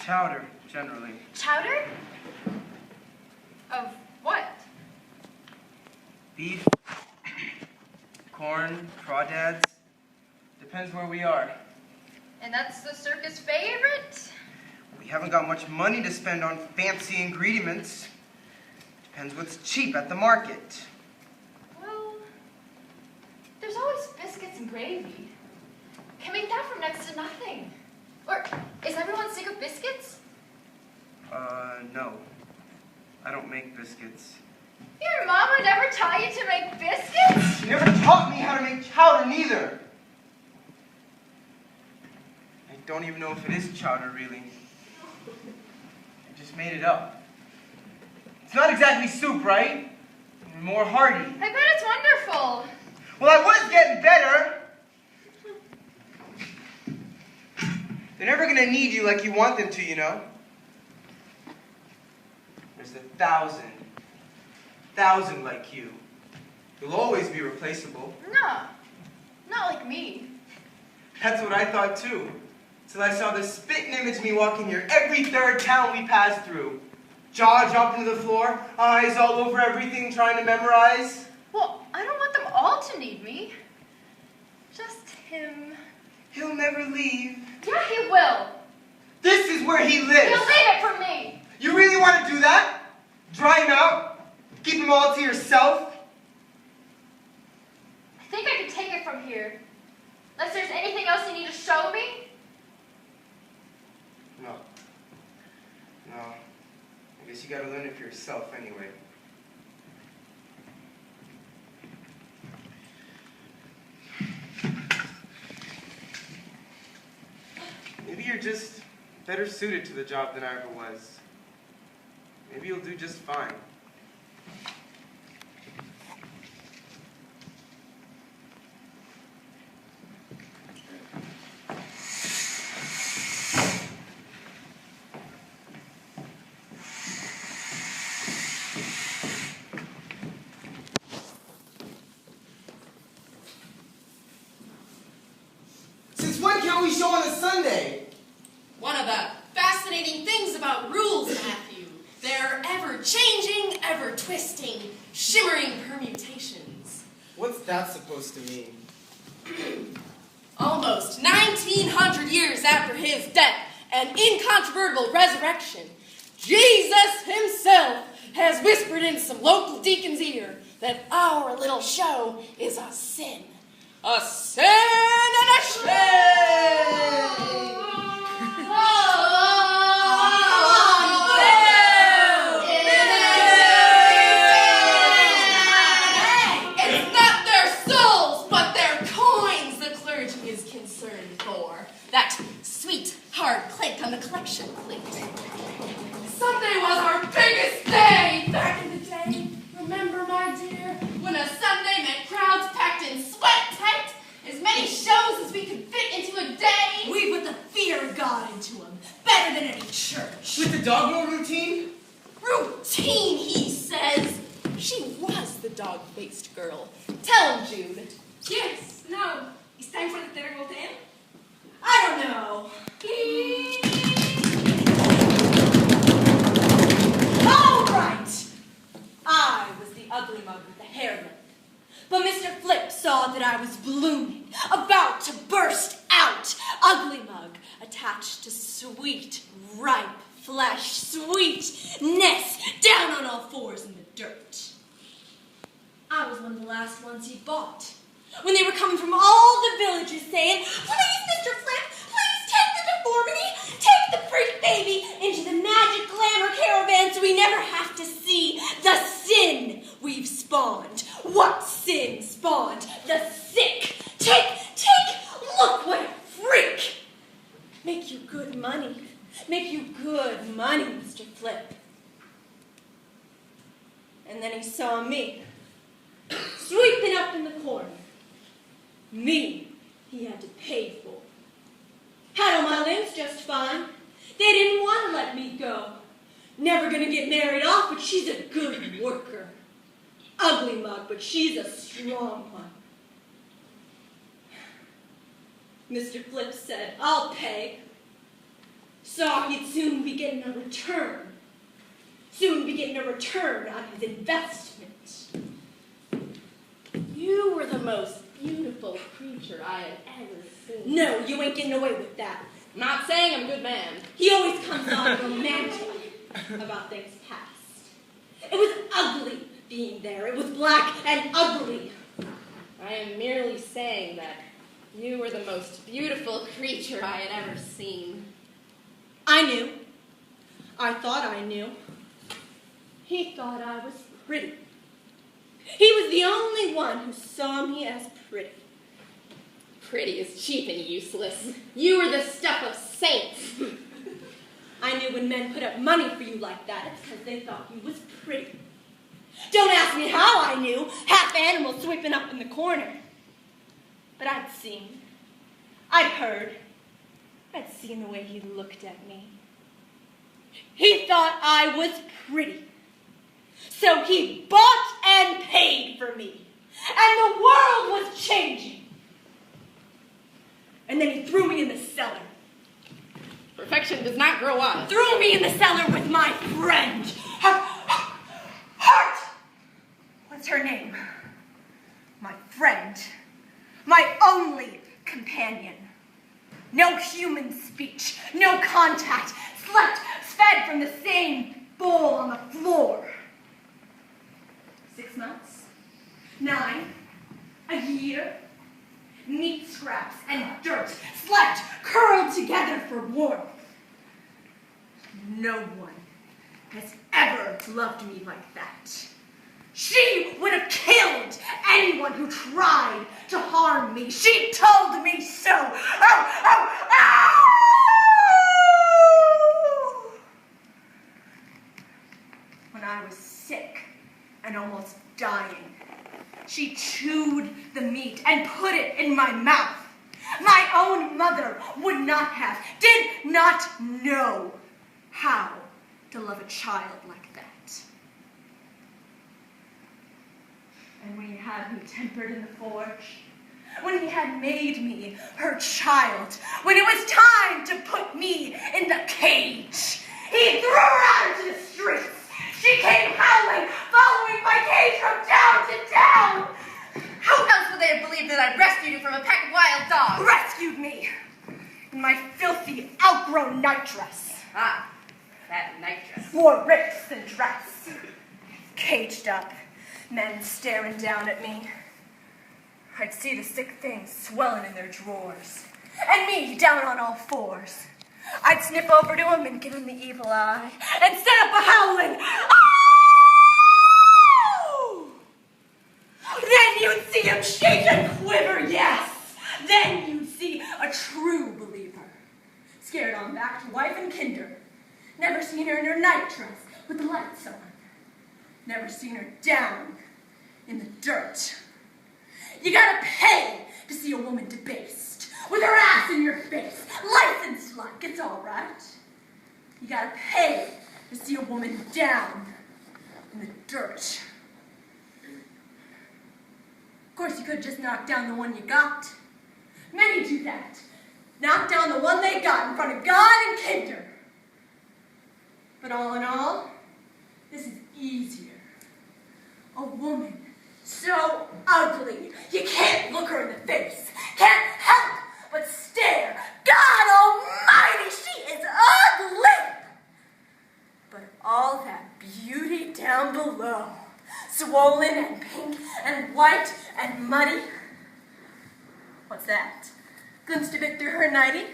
Chowder, generally. Chowder? Of what? Beef, corn, crawdads. Depends where we are. And that's the circus favorite? We haven't got much money to spend on fancy ingredients. Depends what's cheap at the market. Well, there's always biscuits and gravy. Can make that from next to nothing. Or, is everyone sick of biscuits? No. I don't make biscuits. Your mama never taught you to make biscuits? She never taught me how to make chowder, neither. I don't even know if it is chowder, really. I just made it up. It's not exactly soup, right? More hearty. I bet it's wonderful. Well, I was getting better. They're never gonna need you like you want them to, you know? There's 1,000 like you. You'll always be replaceable. No, not like me. That's what I thought too. Till I saw the spitting image of me walking here every third town we passed through. Jaw dropped into the floor, eyes all over everything trying to memorize. Well, I don't want them all to need me. Just him. He'll never leave. Yeah, he will. This is where he lives. He'll leave it for me. You really want to do that? Dry him out? Keep him all to yourself? I think I can take it from here. Unless there's anything else you need to show me? No. I guess you gotta learn it for yourself anyway. Maybe you're just better suited to the job than I ever was. Maybe you'll do just fine. Since when can't we show on a Sunday? One of the fascinating things about rules, Matthew, they're ever-changing, ever-twisting, shimmering permutations. What's that supposed to mean? Almost 1,900 years after his death and incontrovertible resurrection, Jesus himself has whispered in some local deacon's ear that our little show is a sin. A sin and a shame! It's not their souls, but their coins the clergy is concerned for. That sweet, hard click on the collection plate. Sunday was our biggest day back in the day. Remember, my dear, when a Sunday meant crowds packed in sweat tight, as many shows as we could fit into a day. We put the fear of God into them, better than any church. With the dogma routine? Routine, he says. She was the dog-faced girl. Tell him, Jude. Yes, now, it's time for the terrible tale? I don't know. All right. I was the ugly mug with the hair lip. But Mr. Flip saw that I was blooming, about to burst out. Ugly mug attached to sweet, ripe flesh, sweetness, down on all fours in the dirt. I was one of the last ones he bought. When they were coming from all the villages saying, "Please, Mr. Flip, please take the deformity, take the freak baby into the magic glamour caravan so we never have to see the sin we've spawned." What sin spawned? The sick. Take, look what a freak. Make you good money. Make you good money, Mr. Flip. And then he saw me, sweeping up in the corner. Me, he had to pay for. Had all my limbs just fine. They didn't want to let me go. Never gonna get married off, but she's a good worker. Ugly mug, but she's a strong one. Mr. Flip said, "I'll pay." saw he'd soon be getting a return. Soon be getting a return on his investment. You were the most beautiful creature I had ever seen. No, you ain't getting away with that. I'm not saying I'm a good man. He always comes on romantic about things past. It was ugly being there. It was black and ugly. I am merely saying that you were the most beautiful creature I had ever seen. I knew. I thought I knew. He thought I was pretty. He was the only one who saw me as pretty. Pretty is cheap and useless. You were the stuff of saints. I knew when men put up money for you like that, it's because they thought you was pretty. Don't ask me how I knew, half animal sweeping up in the corner. But I'd seen. I'd heard. I'd seen the way he looked at me. He thought I was pretty. So he bought and paid for me. And the world was changing. And then he threw me in the cellar. Perfection does not grow up. Threw me in the cellar with my friend. Heart! What's her name? My friend. My only companion. No human speech. No contact. Slept, fed from the same bowl on the floor. 6 months. 9. A year. Meat scraps and dirt. Slept, curled together for warmth. No one has ever loved me like that. She would have killed anyone who tried to harm me. She told me so. Oh! When I was sick and almost dying, she chewed the meat and put it in my mouth. My own mother would not have, did not know how to love a child like that. And when he had me tempered in the forge, when he had made me her child, when it was time to put me in the cage, he threw her out into the streets. She came howling, following my cage from town to town. How else would they have believed that I'd rescued you from a pack of wild dogs? Rescued me in my filthy, outgrown nightdress. Ah, that nightdress. Wore rips and dress. Caged up, men staring down at me. I'd see the sick things swelling in their drawers, and me down on all fours. I'd snip over to him and give him the evil eye, and set up a howling. Oh! Then you'd see him shake and quiver, yes. Then you'd see a true believer. Scared on back to wife and kinder. Never seen her in her nightdress with the lights on. Never seen her down in the dirt. You gotta pay to see a woman debased, with her ass in your face, licensed like, it's all right. You gotta pay to see a woman down in the dirt. Of course, you could just knock down the one you got. Many do that. Knock down the one they got in front of God and kinder. But all in all, this is easier. A woman so ugly, you can't look her in the face. Can't help but stare. God almighty, she is ugly. But all that beauty down below, swollen and pink and white and muddy. What's that? Glimpsed a bit through her nightie?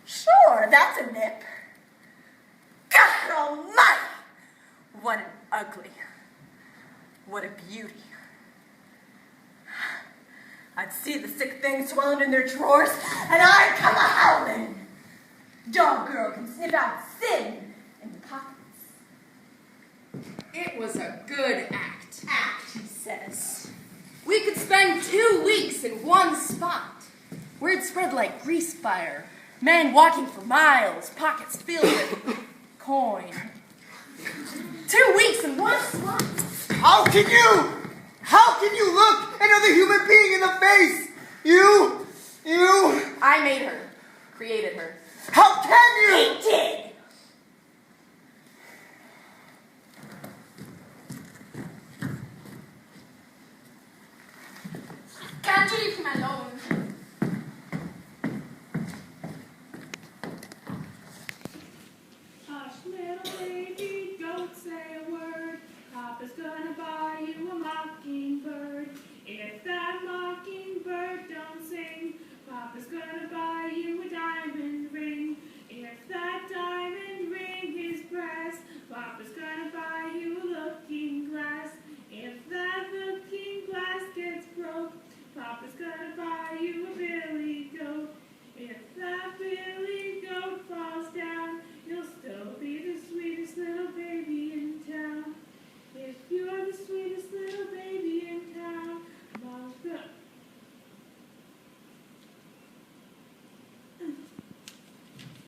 Sure, that's a nip. God almighty! What an ugly. What a beauty. I'd see the sick things swelling in their drawers, and I'd come a-howling. Dog girl can sniff out sin in the pockets. It was a good act. Act, he says. We could spend 2 weeks in one spot. Word spread like grease fire. Men walking for miles, pockets filled with coin. 2 weeks in one spot. How can you look another human being in the face? You. I made her, created her. How can you? He did! Can't you leave him alone? Hush, little baby.